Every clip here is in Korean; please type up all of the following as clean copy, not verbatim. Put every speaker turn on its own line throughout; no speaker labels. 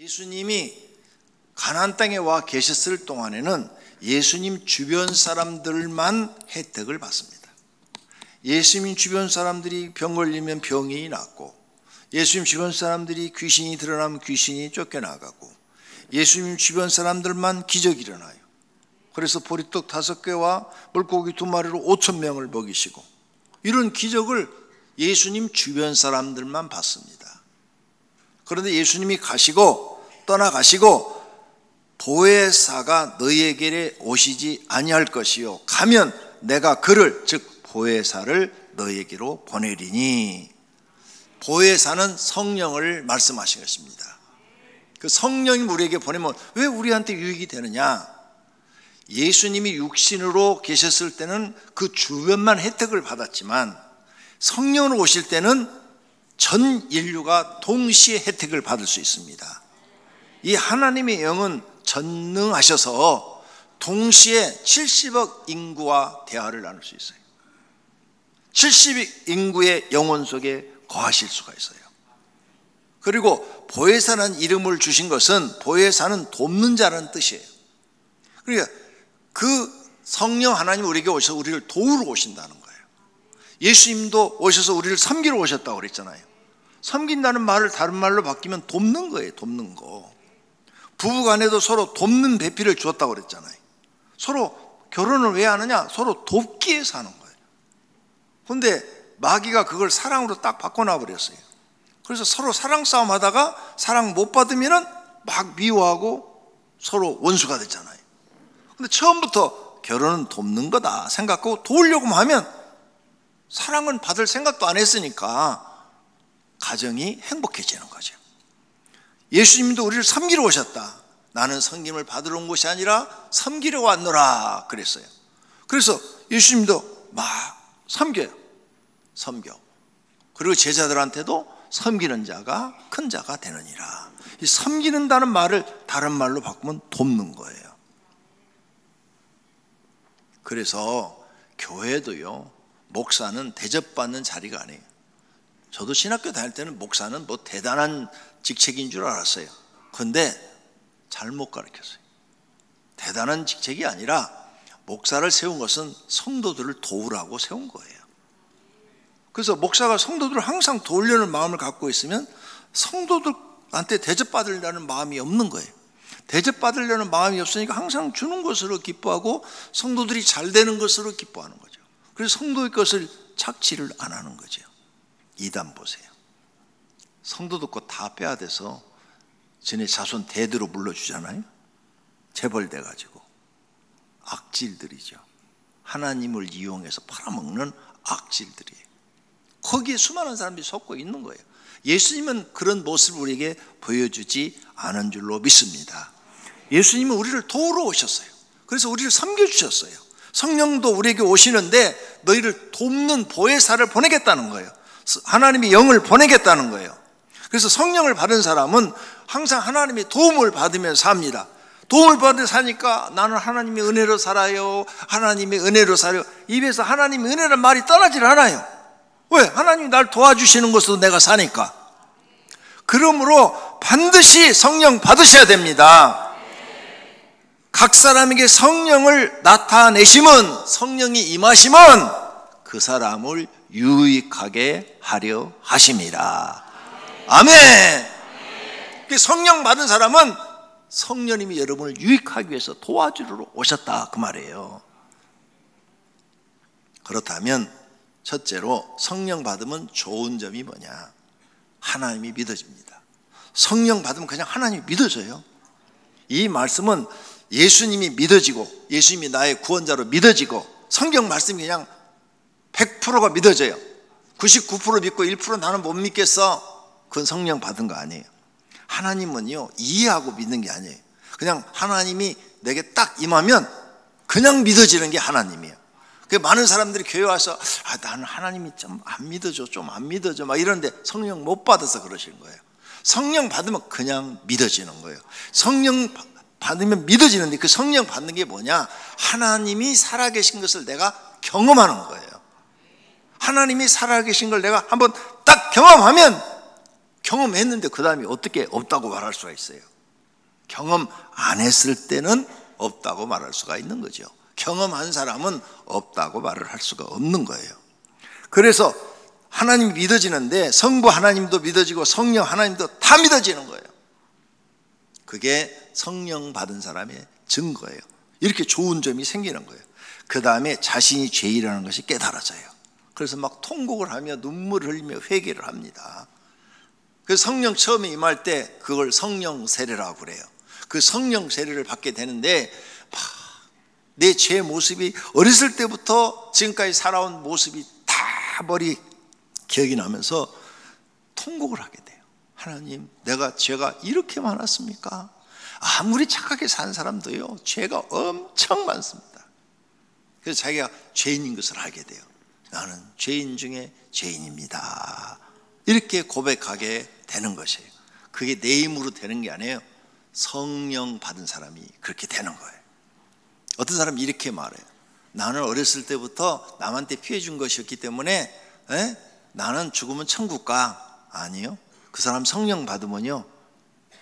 예수님이 가나안 땅에 와 계셨을 동안에는 예수님 주변 사람들만 혜택을 받습니다. 예수님 주변 사람들이 병 걸리면 병이 낫고, 예수님 주변 사람들이 귀신이 드러나면 귀신이 쫓겨나가고, 예수님 주변 사람들만 기적이 일어나요. 그래서 보리떡 5개와 물고기 2마리로 5,000명을 먹이시고, 이런 기적을 예수님 주변 사람들만 받습니다. 그런데 예수님이 떠나가시고 보혜사가 너희에게 오시지 아니할 것이요 가면 내가 그를, 즉 보혜사를 너희에게로 보내리니. 보혜사는 성령을 말씀하신 것입니다. 그 성령이 우리에게 보내면 왜 우리한테 유익이 되느냐? 예수님이 육신으로 계셨을 때는 그 주변만 혜택을 받았지만 성령으로 오실 때는 전 인류가 동시에 혜택을 받을 수 있습니다. 이 하나님의 영은 전능하셔서 동시에 70억 인구와 대화를 나눌 수 있어요. 70억 인구의 영혼 속에 거하실 수가 있어요. 그리고 보혜사라는 이름을 주신 것은, 보혜사는 돕는 자라는 뜻이에요. 그러니까 그 성령 하나님 우리에게 오셔서 우리를 도우러 오신다는 거예요. 예수님도 오셔서 우리를 섬기러 오셨다고 그랬잖아요. 섬긴다는 말을 다른 말로 바뀌면 돕는 거예요. 돕는 거. 부부간에도 서로 돕는 배필을 주었다고 그랬잖아요. 서로 결혼을 왜 하느냐? 서로 돕기 위해서 하는 거예요. 그런데 마귀가 그걸 사랑으로 딱 바꿔놔 버렸어요. 그래서 서로 사랑 싸움 하다가 사랑 못 받으면 막 미워하고 서로 원수가 됐잖아요. 근데 처음부터 결혼은 돕는 거다 생각하고 도우려고 하면 사랑은 받을 생각도 안 했으니까 가정이 행복해지는 거죠. 예수님도 우리를 섬기러 오셨다. 나는 섬김을 받으러 온 것이 아니라 섬기러 왔노라 그랬어요. 그래서 예수님도 막 섬겨요. 섬겨. 그리고 제자들한테도 섬기는 자가 큰 자가 되느니라. 이 섬기는다는 말을 다른 말로 바꾸면 돕는 거예요. 그래서 교회도요, 목사는 대접받는 자리가 아니에요. 저도 신학교 다닐 때는 목사는 뭐 대단한 직책인 줄 알았어요. 그런데 잘못 가르쳤어요. 대단한 직책이 아니라 목사를 세운 것은 성도들을 도우라고 세운 거예요. 그래서 목사가 성도들을 항상 도우려는 마음을 갖고 있으면 성도들한테 대접받으려는 마음이 없는 거예요. 대접받으려는 마음이 없으니까 항상 주는 것으로 기뻐하고 성도들이 잘 되는 것으로 기뻐하는 거죠. 그래서 성도의 것을 착취를 안 하는 거죠. 이단 보세요. 성도들 것 다 빼야 돼서 전에 자손 대대로 물러주잖아요. 재벌돼가지고 악질들이죠. 하나님을 이용해서 팔아먹는 악질들이에요. 거기에 수많은 사람들이 속고 있는 거예요. 예수님은 그런 모습을 우리에게 보여주지 않은 줄로 믿습니다. 예수님은 우리를 도우러 오셨어요. 그래서 우리를 섬겨주셨어요. 성령도 우리에게 오시는데 너희를 돕는 보혜사를 보내겠다는 거예요. 하나님의 영을 보내겠다는 거예요. 그래서 성령을 받은 사람은 항상 하나님의 도움을 받으면서 삽니다. 도움을 받으면서 사니까 나는 하나님의 은혜로 살아요. 하나님의 은혜로 살아요. 입에서 하나님의 은혜라는 말이 떠나질 않아요. 왜? 하나님이 날 도와주시는 것으로 내가 사니까. 그러므로 반드시 성령 받으셔야 됩니다. 각 사람에게 성령을 나타내심은, 성령이 임하심은 그 사람을 유익하게 하려 하심이라. 아멘. 성령 받은 사람은 성령님이 여러분을 유익하기 위해서 도와주러 오셨다 그 말이에요. 그렇다면 첫째로 성령 받으면 좋은 점이 뭐냐? 하나님이 믿어집니다. 성령 받으면 그냥 하나님이 믿어져요. 이 말씀은 예수님이 믿어지고, 예수님이 나의 구원자로 믿어지고, 성경 말씀이 그냥 100%가 믿어져요. 99% 믿고 1% 나는 못 믿겠어. 그건 성령 받은 거 아니에요. 하나님은요, 이해하고 믿는 게 아니에요. 그냥 하나님이 내게 딱 임하면 그냥 믿어지는 게 하나님이에요. 많은 사람들이 교회 와서 나는 하나님이 좀 안 믿어져, 좀 안 믿어져 막 이러는데 성령 못 받아서 그러시는 거예요. 성령 받으면 그냥 믿어지는 거예요. 성령 받으면 믿어지는데 그 성령 받는 게 뭐냐? 하나님이 살아계신 것을 내가 경험하는 거예요. 하나님이 살아계신 걸 내가 한번 딱 경험하면, 경험했는데 그 다음에 어떻게 없다고 말할 수가 있어요? 경험 안 했을 때는 없다고 말할 수가 있는 거죠. 경험한 사람은 없다고 말을 할 수가 없는 거예요. 그래서 하나님이 믿어지는데 성부 하나님도 믿어지고 성령 하나님도 다 믿어지는 거예요. 그게 성령 받은 사람의 증거예요. 이렇게 좋은 점이 생기는 거예요. 그 다음에 자신이 죄인이라는 것이 깨달아져요. 그래서 막 통곡을 하며 눈물을 흘리며 회개를 합니다. 그래서 성령 처음에 임할 때 그걸 성령 세례라고 그래요. 그 성령 세례를 받게 되는데 내 죄 모습이 어렸을 때부터 지금까지 살아온 모습이 다 머리 기억이 나면서 통곡을 하게 돼요. 하나님, 내가 죄가 이렇게 많았습니까? 아무리 착하게 산 사람도요, 죄가 엄청 많습니다. 그래서 자기가 죄인인 것을 알게 돼요. 나는 죄인 중에 죄인입니다. 이렇게 고백하게 되는 것이에요. 그게 내 힘으로 되는 게 아니에요. 성령 받은 사람이 그렇게 되는 거예요. 어떤 사람이 이렇게 말해요. 나는 어렸을 때부터 남한테 피해 준 것이었기 때문에 나는 죽으면 천국 가. 아니요. 그 사람 성령 받으면요,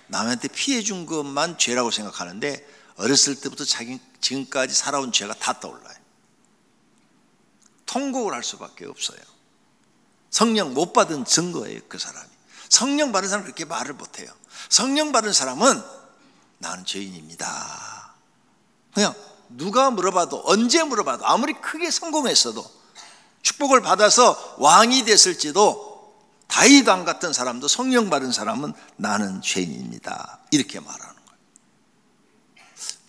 남한테 피해 준 것만 죄라고 생각하는데 어렸을 때부터 자기 지금까지 살아온 죄가 다 떠올라요. 통곡을 할 수밖에 없어요. 성령 못 받은 증거예요. 그 사람이. 성령 받은 사람은 그렇게 말을 못해요. 성령 받은 사람은 나는 죄인입니다. 그냥 누가 물어봐도, 언제 물어봐도, 아무리 크게 성공했어도, 축복을 받아서 왕이 됐을지도 다윗 왕 같은 사람도 성령 받은 사람은 나는 죄인입니다. 이렇게 말하는 거예요.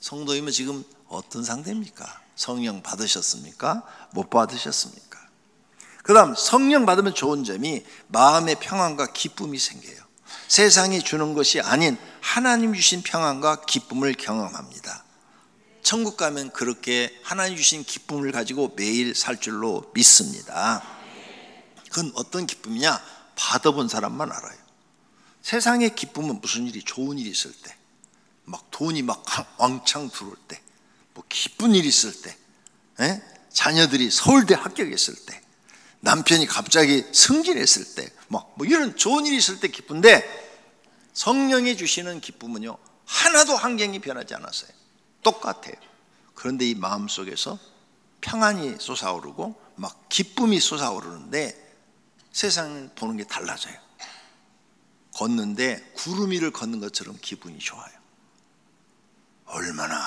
성도님은 지금 어떤 상태입니까? 성령 받으셨습니까? 못 받으셨습니까? 그 다음 성령 받으면 좋은 점이 마음의 평안과 기쁨이 생겨요. 세상이 주는 것이 아닌 하나님 주신 평안과 기쁨을 경험합니다. 천국 가면 그렇게 하나님 주신 기쁨을 가지고 매일 살 줄로 믿습니다. 그건 어떤 기쁨이냐? 받아본 사람만 알아요. 세상의 기쁨은 무슨 일이, 좋은 일이 있을 때, 막 돈이 막 왕창 들어올 때, 뭐 기쁜 일이 있을 때, 자녀들이 서울대 합격했을 때, 남편이 갑자기 승진했을 때, 뭐 이런 좋은 일이 있을 때 기쁜데, 성령이 주시는 기쁨은요, 하나도 환경이 변하지 않았어요. 똑같아요. 그런데 이 마음속에서 평안이 솟아오르고 막 기쁨이 솟아오르는데 세상을 보는 게 달라져요. 걷는데 구름 위를 걷는 것처럼 기분이 좋아요. 얼마나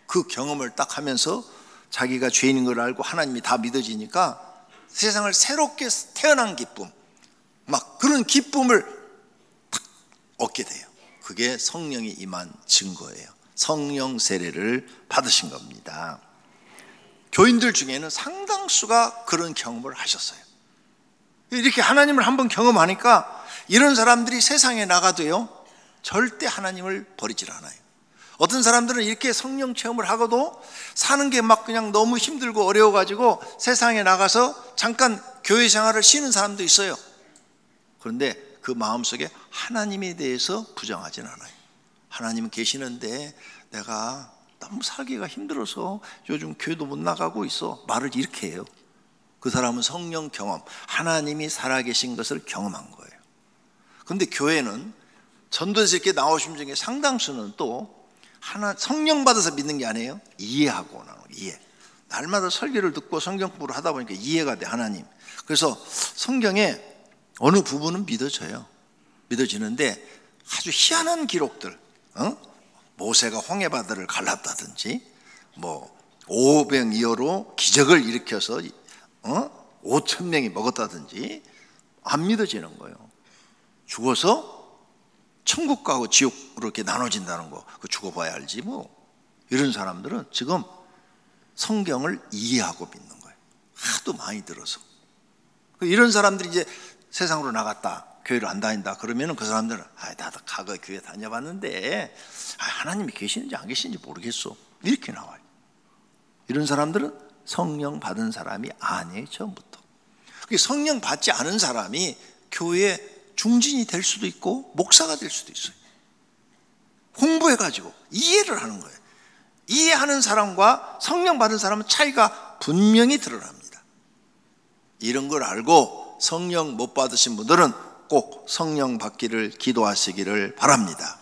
그 경험을 딱 하면서 자기가 죄인인 걸 알고 하나님이 다 믿어지니까 세상을 새롭게 태어난 기쁨, 막 그런 기쁨을 딱 얻게 돼요. 그게 성령이 임한 증거예요. 성령 세례를 받으신 겁니다. 교인들 중에는 상당수가 그런 경험을 하셨어요. 이렇게 하나님을 한번 경험하니까 이런 사람들이 세상에 나가도요, 절대 하나님을 버리질 않아요. 어떤 사람들은 이렇게 성령 체험을 하고도 사는 게 막 그냥 너무 힘들고 어려워가지고 세상에 나가서 잠깐 교회 생활을 쉬는 사람도 있어요. 그런데 그 마음속에 하나님에 대해서 부정하진 않아요. 하나님은 계시는데 내가 너무 살기가 힘들어서 요즘 교회도 못 나가고 있어. 말을 이렇게 해요. 그 사람은 성령 경험, 하나님이 살아계신 것을 경험한 거예요. 그런데 교회는 전도에서 이렇게 나오신 중에 상당수는 또 성령 받아서 믿는 게 아니에요. 이해하고 나는 이해. 날마다 설교를 듣고 성경 공부를 하다 보니까 이해가 돼, 하나님. 그래서 성경에 어느 부분은 믿어져요. 믿어지는데 아주 희한한 기록들, 모세가 홍해바다를 갈랐다든지, 뭐 오병이어로 기적을 일으켜서 5,000명이 먹었다든지 안 믿어지는 거예요. 죽어서 천국 가고 지옥으로 이렇게 나눠진다는 거, 그 죽어봐야 알지 뭐. 이런 사람들은 지금 성경을 이해하고 믿는 거예요. 하도 많이 들어서. 이런 사람들이 이제 세상으로 나갔다, 교회를 안 다닌다 그러면은 그 사람들은 나도 과거 교회 다녀봤는데 하나님이 계시는지 안 계시는지 모르겠어, 이렇게 나와요. 이런 사람들은 성령 받은 사람이 아니에요. 처음부터. 성령 받지 않은 사람이 교회에 중진이 될 수도 있고 목사가 될 수도 있어요. 공부해가지고 이해를 하는 거예요. 이해하는 사람과 성령 받은 사람은 차이가 분명히 드러납니다. 이런 걸 알고 성령 못 받으신 분들은 꼭 성령 받기를 기도하시기를 바랍니다.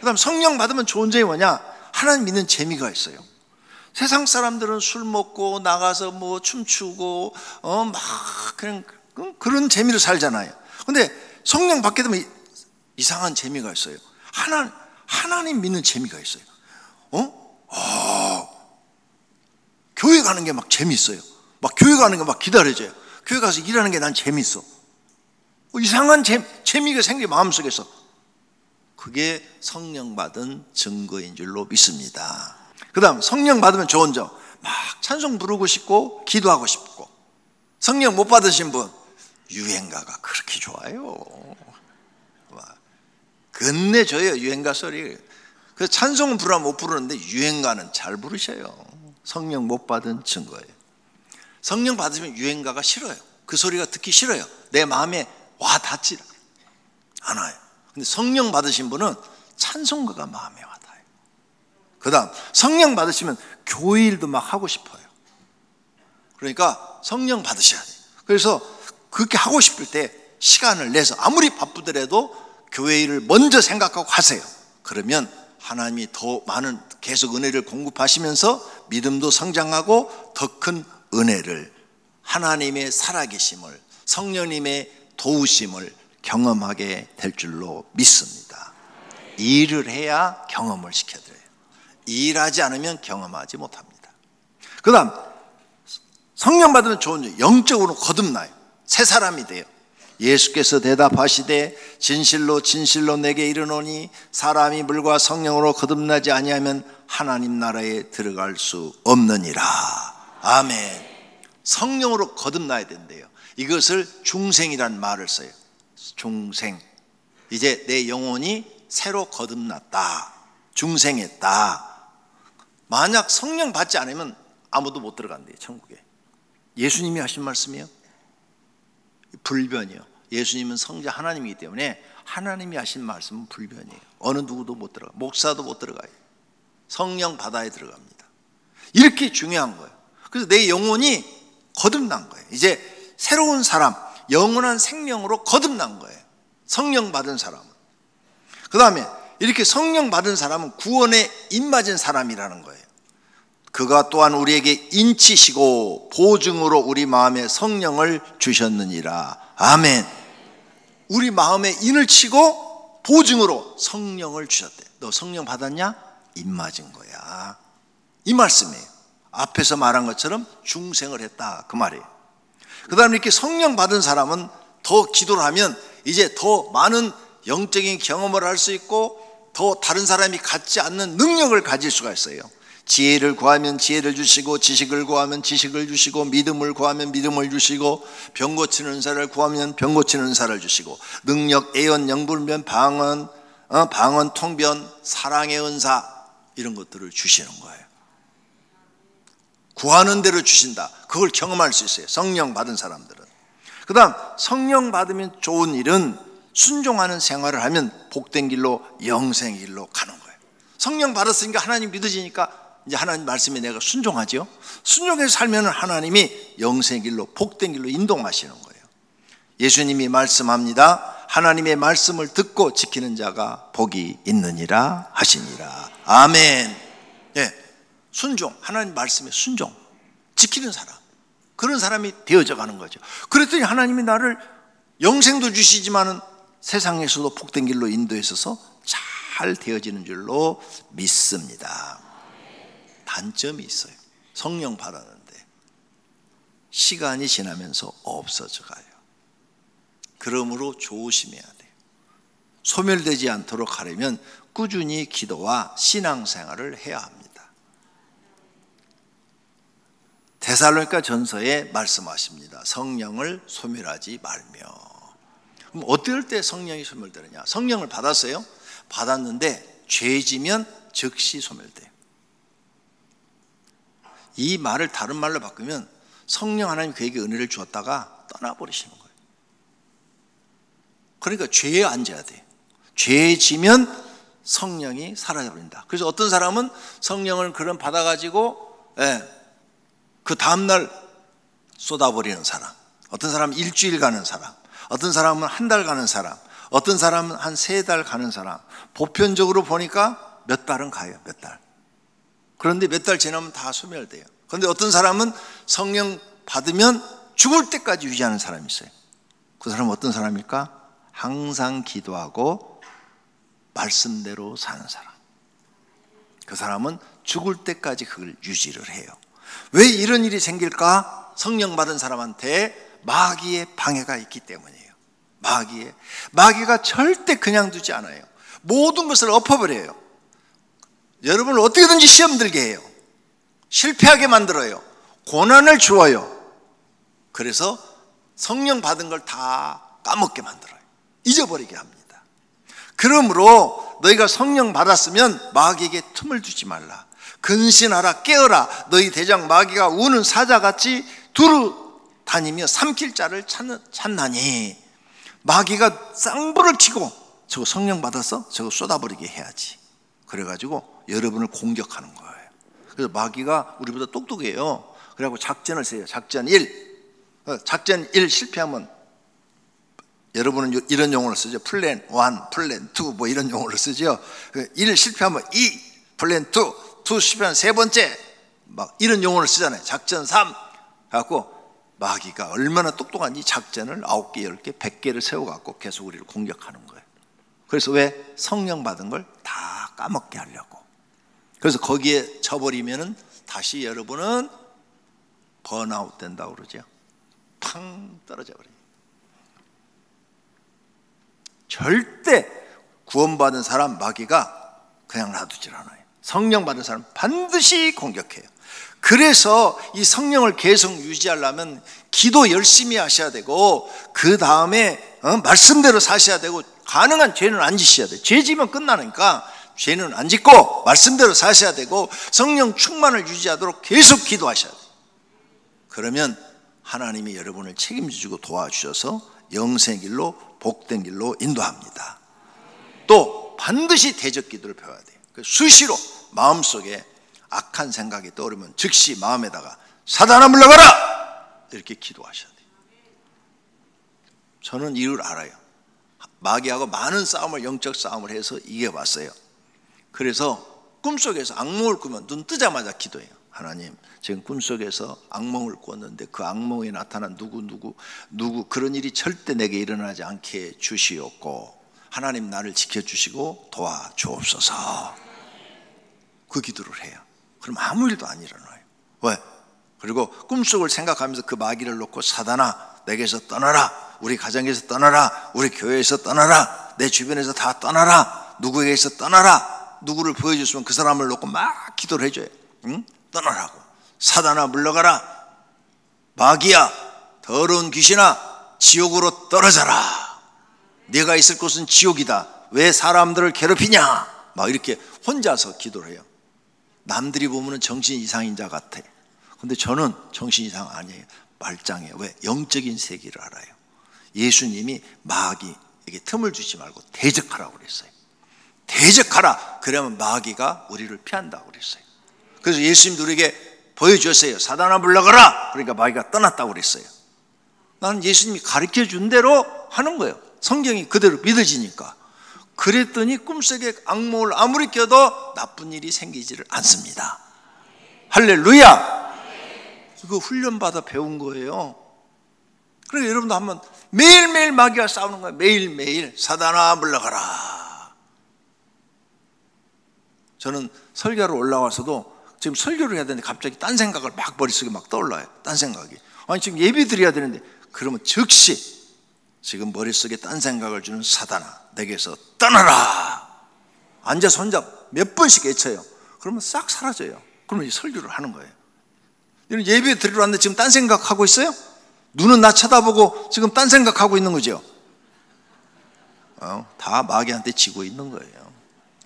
그다음 성령 받으면 좋은 점이 뭐냐? 하나님 믿는 재미가 있어요. 세상 사람들은 술 먹고 나가서 뭐 춤추고 막 그런 재미로 살잖아요. 근데 성령 받게 되면 이상한 재미가 있어요. 하나님 믿는 재미가 있어요. 교회 가는 게 막 재미있어요. 막 교회 가는 게 막 기다려져요. 교회 가서 일하는 게 난 재미있어. 이상한 재미가 생겨 마음속에서. 그게 성령 받은 증거인 줄로 믿습니다. 그 다음 성령 받으면 좋은 점, 막 찬송 부르고 싶고 기도하고 싶고. 성령 못 받으신 분, 유행가가 그렇게 좋아요. 끝내줘요, 유행가 소리. 그래서 찬송은 부르면 못 부르는데 유행가는 잘 부르셔요. 성령 못 받은 증거예요. 성령 받으시면 유행가가 싫어요. 그 소리가 듣기 싫어요. 내 마음에 와 닿지 않아요. 근데 성령 받으신 분은 찬송가가 마음에 와 닿아요. 그 다음 성령 받으시면 교회 일도 막 하고 싶어요. 그러니까 성령 받으셔야 돼요. 그래서 그렇게 하고 싶을 때 시간을 내서 아무리 바쁘더라도 교회 일을 먼저 생각하고 하세요. 그러면 하나님이 더 많은 계속 은혜를 공급하시면서 믿음도 성장하고 더 큰 은혜를, 하나님의 살아계심을, 성령님의 도우심을 경험하게 될 줄로 믿습니다. 일을 해야 경험을 시켜드려요. 일하지 않으면 경험하지 못합니다. 그 다음 성령 받으면 좋은 점, 영적으로 거듭나요. 새 사람이 돼요. 예수께서 대답하시되 진실로 진실로 내게 이르노니 사람이 물과 성령으로 거듭나지 아니하면 하나님 나라에 들어갈 수 없느니라. 아멘. 성령으로 거듭나야 된대요. 이것을 중생이란 말을 써요. 중생. 이제 내 영혼이 새로 거듭났다. 중생했다. 만약 성령 받지 않으면 아무도 못 들어간대요, 천국에. 예수님이 하신 말씀이요? 불변이요. 예수님은 성자 하나님이기 때문에 하나님이 하신 말씀은 불변이에요. 어느 누구도 못 들어가요. 목사도 못 들어가요. 성령 받아야 들어갑니다. 이렇게 중요한 거예요. 그래서 내 영혼이 거듭난 거예요. 이제 새로운 사람, 영원한 생명으로 거듭난 거예요. 성령 받은 사람은. 그 다음에 이렇게 성령 받은 사람은 구원에 입맞은 사람이라는 거예요. 그가 또한 우리에게 인치시고 보증으로 우리 마음에 성령을 주셨느니라. 아멘. 우리 마음에 인을 치고 보증으로 성령을 주셨대. 너 성령 받았냐? 입맞은 거야. 이 말씀이에요. 앞에서 말한 것처럼 중생을 했다, 그 말이에요. 그 다음에 이렇게 성령 받은 사람은 더 기도를 하면 이제 더 많은 영적인 경험을 할 수 있고 더 다른 사람이 갖지 않는 능력을 가질 수가 있어요. 지혜를 구하면 지혜를 주시고, 지식을 구하면 지식을 주시고, 믿음을 구하면 믿음을 주시고, 병 고치는 은사를 구하면 병 고치는 은사를 주시고, 능력, 예언, 영불변, 방언, 통변, 사랑의 은사, 이런 것들을 주시는 거예요. 구하는 대로 주신다. 그걸 경험할 수 있어요, 성령 받은 사람들은. 그 다음 성령 받으면 좋은 일은 순종하는 생활을 하면 복된 길로 영생의 길로 가는 거예요. 성령 받았으니까 하나님 믿어지니까 이제 하나님 말씀에 내가 순종하죠. 순종해서 살면 하나님이 영생의 길로, 복된 길로 인도하시는 거예요. 예수님이 말씀합니다. 하나님의 말씀을 듣고 지키는 자가 복이 있느니라 하시니라. 아멘. 예, 순종, 하나님 말씀에 순종, 지키는 사람, 그런 사람이 되어져 가는 거죠. 그랬더니 하나님이 나를 영생도 주시지만은 세상에서도 복된 길로 인도해서 잘 되어지는 줄로 믿습니다. 단점이 있어요. 성령 받았는데 시간이 지나면서 없어져 가요. 그러므로 조심해야 돼요. 소멸되지 않도록 하려면 꾸준히 기도와 신앙생활을 해야 합니다. 데살로니가 전서에 말씀하십니다. 성령을 소멸하지 말며. 그럼 어떨 때 성령이 소멸되느냐? 성령을 받았어요. 받았는데 죄지면 즉시 소멸돼요. 이 말을 다른 말로 바꾸면 성령 하나님 그에게 은혜를 주었다가 떠나버리시는 거예요. 그러니까 죄에 앉아야 돼요. 죄 지면 성령이 사라져버린다. 그래서 어떤 사람은 성령을 그런 받아가지고 그 다음날 쏟아버리는 사람, 어떤 사람은 일주일 가는 사람, 어떤 사람은 한 달 가는 사람, 어떤 사람은 한 3달 가는 사람, 보편적으로 보니까 몇 달은 가요. 몇 달. 그런데 몇 달 지나면 다 소멸돼요. 그런데 어떤 사람은 성령 받으면 죽을 때까지 유지하는 사람이 있어요. 그 사람은 어떤 사람일까? 항상 기도하고 말씀대로 사는 사람. 그 사람은 죽을 때까지 그걸 유지를 해요. 왜 이런 일이 생길까? 성령 받은 사람한테 마귀의 방해가 있기 때문이에요. 마귀가 절대 그냥 두지 않아요. 모든 것을 엎어버려요. 여러분을 어떻게든지 시험 들게 해요. 실패하게 만들어요. 고난을 주어요. 그래서 성령 받은 걸 다 까먹게 만들어요. 잊어버리게 합니다. 그러므로 너희가 성령 받았으면 마귀에게 틈을 두지 말라. 근신하라, 깨어라. 너희 대장 마귀가 우는 사자같이 두루 다니며 삼킬 자를 찾나니. 마귀가 쌍불을 치고 저거 성령 받아서 저거 쏟아버리게 해야지. 그래가지고 여러분을 공격하는 거예요. 그래서 마귀가 우리보다 똑똑해요. 그래갖고 작전을 세요. 작전 1 실패하면, 여러분은 이런 용어를 쓰죠. 플랜 1, 플랜 2 뭐 이런 용어를 쓰죠. 1 실패하면 2, 플랜 2 실패하면 3번째 막 이런 용어를 쓰잖아요. 작전 3 갖고 마귀가 얼마나 똑똑한지 작전을 9개, 10개, 100개를 세워갖고 계속 우리를 공격하는 거예요. 그래서 왜? 성령 받은 걸 다 까먹게 하려고. 그래서 거기에 쳐버리면은 다시 여러분은 번아웃 된다고 그러죠. 팡 떨어져 버려요. 절대 구원받은 사람 마귀가 그냥 놔두질 않아요. 성령 받은 사람 반드시 공격해요. 그래서 이 성령을 계속 유지하려면 기도 열심히 하셔야 되고, 그 다음에 말씀대로 사셔야 되고, 가능한 죄는 안 지셔야 돼요. 죄 지면 끝나니까 죄는 안 짓고 말씀대로 사셔야 되고, 성령 충만을 유지하도록 계속 기도하셔야 돼요. 그러면 하나님이 여러분을 책임지고 도와주셔서 영생의 길로, 복된 길로 인도합니다. 또 반드시 대적 기도를 배워야 돼요. 수시로 마음속에 악한 생각이 떠오르면 즉시 마음에다가 사단아 물러가라! 이렇게 기도하셔야 돼요. 저는 이걸 알아요. 마귀하고 많은 싸움을, 영적 싸움을 해서 이겨봤어요. 그래서 꿈속에서 악몽을 꾸면 눈 뜨자마자 기도해요. 하나님, 지금 꿈속에서 악몽을 꿨는데 그 악몽에 나타난 누구 그런 일이 절대 내게 일어나지 않게 주시옵고, 하나님 나를 지켜주시고 도와주옵소서. 그 기도를 해요. 그럼 아무 일도 안 일어나요. 왜? 그리고 꿈속을 생각하면서 그 마귀를 놓고 사단아 내게서 떠나라, 우리 가정에서 떠나라, 우리 교회에서 떠나라, 내 주변에서 다 떠나라, 누구에게서 떠나라. 누구를 보여줬으면 그 사람을 놓고 막 기도를 해줘요. 응? 떠나라고. 사단아 물러가라. 마귀야, 더러운 귀신아, 지옥으로 떨어져라. 네가 있을 곳은 지옥이다. 왜 사람들을 괴롭히냐. 막 이렇게 혼자서 기도를 해요. 남들이 보면 정신 이상인 자 같아. 근데 저는 정신 이상 아니에요. 말짱해요. 왜? 영적인 세계를 알아요. 예수님이 마귀에게 틈을 주지 말고 대적하라고 그랬어요. 대적하라. 그러면 마귀가 우리를 피한다고 그랬어요. 그래서 예수님도 우리에게 보여주셨어요. 사단아 물러가라. 그러니까 마귀가 떠났다고 그랬어요. 나는 예수님이 가르쳐 준 대로 하는 거예요. 성경이 그대로 믿어지니까. 그랬더니 꿈속에 악몽을 아무리 껴도 나쁜 일이 생기지를 않습니다. 할렐루야. 그거 훈련받아 배운 거예요. 그러니까 여러분도 한번 매일매일 마귀와 싸우는 거예요. 매일매일 사단아 물러가라. 저는 설교로 올라와서도 지금 설교를 해야 되는데 갑자기 딴 생각을 막 머릿속에 막 떠올라요. 딴 생각이. 아니 지금 예배 드려야 되는데, 그러면 즉시 지금 머릿속에 딴 생각을 주는 사단아 내게서 떠나라. 앉아서 혼자 몇 번씩 외쳐요. 그러면 싹 사라져요. 그러면 이제 설교를 하는 거예요. 여러분 예배 드리러 왔는데 지금 딴 생각하고 있어요? 눈은 나 쳐다보고 지금 딴 생각하고 있는 거죠. 다 마귀한테 지고 있는 거예요.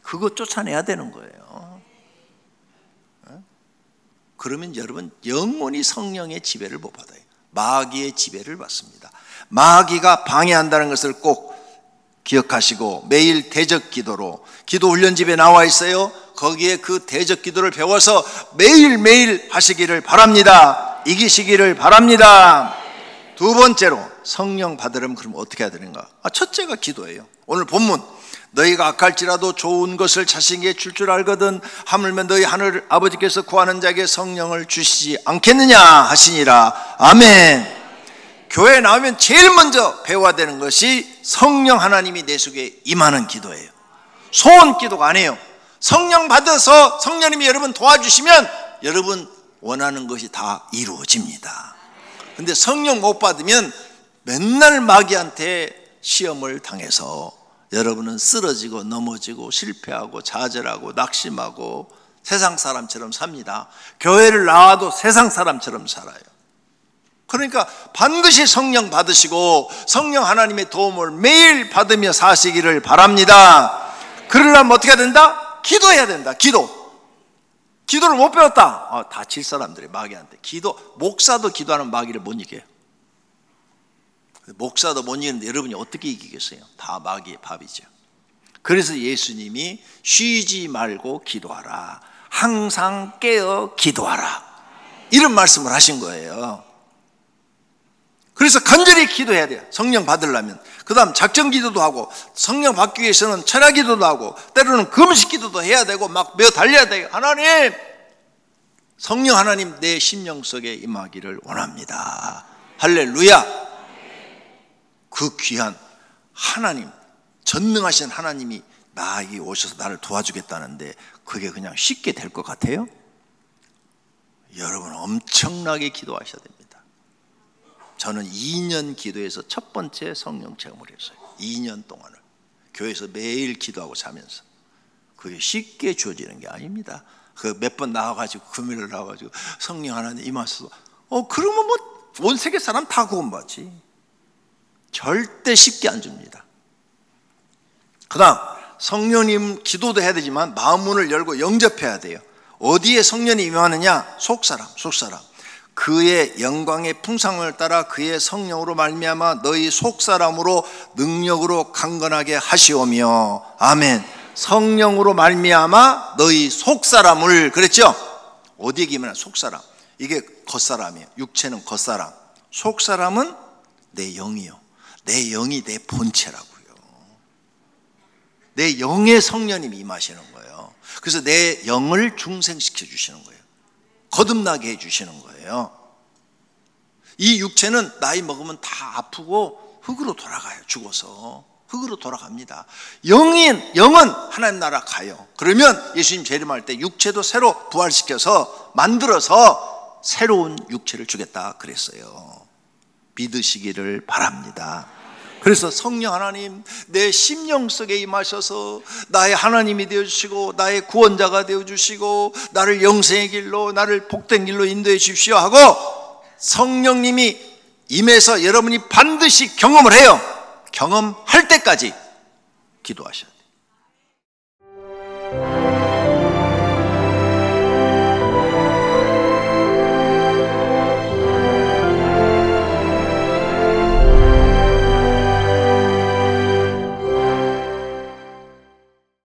그거 쫓아내야 되는 거예요. 그러면 여러분 영원히 성령의 지배를 못 받아요. 마귀의 지배를 받습니다. 마귀가 방해한다는 것을 꼭 기억하시고 매일 대적 기도로, 기도 훈련집에 나와 있어요. 거기에 그 대적 기도를 배워서 매일매일 하시기를 바랍니다. 이기시기를 바랍니다. 두 번째로 성령 받으려면 그럼 어떻게 해야 되는가? 첫째가 기도예요. 오늘 본문, 너희가 악할지라도 좋은 것을 자신에게 줄 줄 알거든 하물며 너희 하늘 아버지께서 구하는 자에게 성령을 주시지 않겠느냐 하시니라. 아멘. 교회에 나오면 제일 먼저 배워야 되는 것이 성령 하나님이 내 속에 임하는 기도예요. 소원 기도가 아니에요. 성령 받아서 성령님이 여러분 도와주시면 여러분 원하는 것이 다 이루어집니다. 근데 성령 못 받으면 맨날 마귀한테 시험을 당해서 여러분은 쓰러지고 넘어지고 실패하고 좌절하고 낙심하고 세상 사람처럼 삽니다. 교회를 나와도 세상 사람처럼 살아요. 그러니까 반드시 성령 받으시고 성령 하나님의 도움을 매일 받으며 사시기를 바랍니다. 그러려면 어떻게 해야 된다? 기도해야 된다. 기도를 못 배웠다. 다칠 사람들이 마귀한테. 목사도 기도하는 마귀를 못 이겨요. 목사도 못 이기는데 여러분이 어떻게 이기겠어요? 다 마귀의 밥이죠. 그래서 예수님이 쉬지 말고 기도하라. 항상 깨어 기도하라. 이런 말씀을 하신 거예요. 그래서 간절히 기도해야 돼요. 성령 받으려면. 그 다음 작정 기도도 하고 성령 받기 위해서는 철야 기도도 하고 때로는 금식 기도도 해야 되고 막 매어 달려야 돼요. 하나님, 성령 하나님 내 심령 속에 임하기를 원합니다. 할렐루야. 그 귀한 하나님, 전능하신 하나님이 나에게 오셔서 나를 도와주겠다는데 그게 그냥 쉽게 될 것 같아요? 여러분 엄청나게 기도하셔야 됩니다. 저는 2년 기도해서 첫 번째 성령 체험을 했어요. 2년 동안을 교회에서 매일 기도하고 자면서. 그게 쉽게 주어지는 게 아닙니다. 그 몇 번 나와가지고 금요일 나와가지고 성령 하나님 임하소서. 그러면 뭐 온 세계 사람 다 구원받지. 절대 쉽게 안 줍니다. 그 다음 성령님 기도도 해야 되지만 마음 문을 열고 영접해야 돼요. 어디에 성령이 임하느냐? 속사람. 그의 영광의 풍성함을 따라 그의 성령으로 말미암아 너희 속사람으로 능력으로 강건하게 하시오며. 아멘. 성령으로 말미암아 너희 속사람을, 그랬죠? 어디에 임하냐? 속사람. 이게 겉사람이에요. 육체는 겉사람. 속사람은 내 영이요. 내 영이 내 본체라고요. 내 영의 성령님이 임하시는 거예요. 그래서 내 영을 중생시켜 주시는 거예요. 거듭나게 해주시는 거예요. 이 육체는 나이 먹으면 다 아프고 흙으로 돌아가요. 죽어서 흙으로 돌아갑니다. 영은 하나님 나라 가요. 그러면 예수님 재림할 때 육체도 새로 부활시켜서 만들어서 새로운 육체를 주겠다 그랬어요. 믿으시기를 바랍니다. 그래서 성령 하나님 내 심령 속에 임하셔서 나의 하나님이 되어주시고 나의 구원자가 되어주시고 나를 영생의 길로, 나를 복된 길로 인도해 주십시오 하고 성령님이 임해서 여러분이 반드시 경험을 해요. 경험할 때까지 기도하셔야 돼요.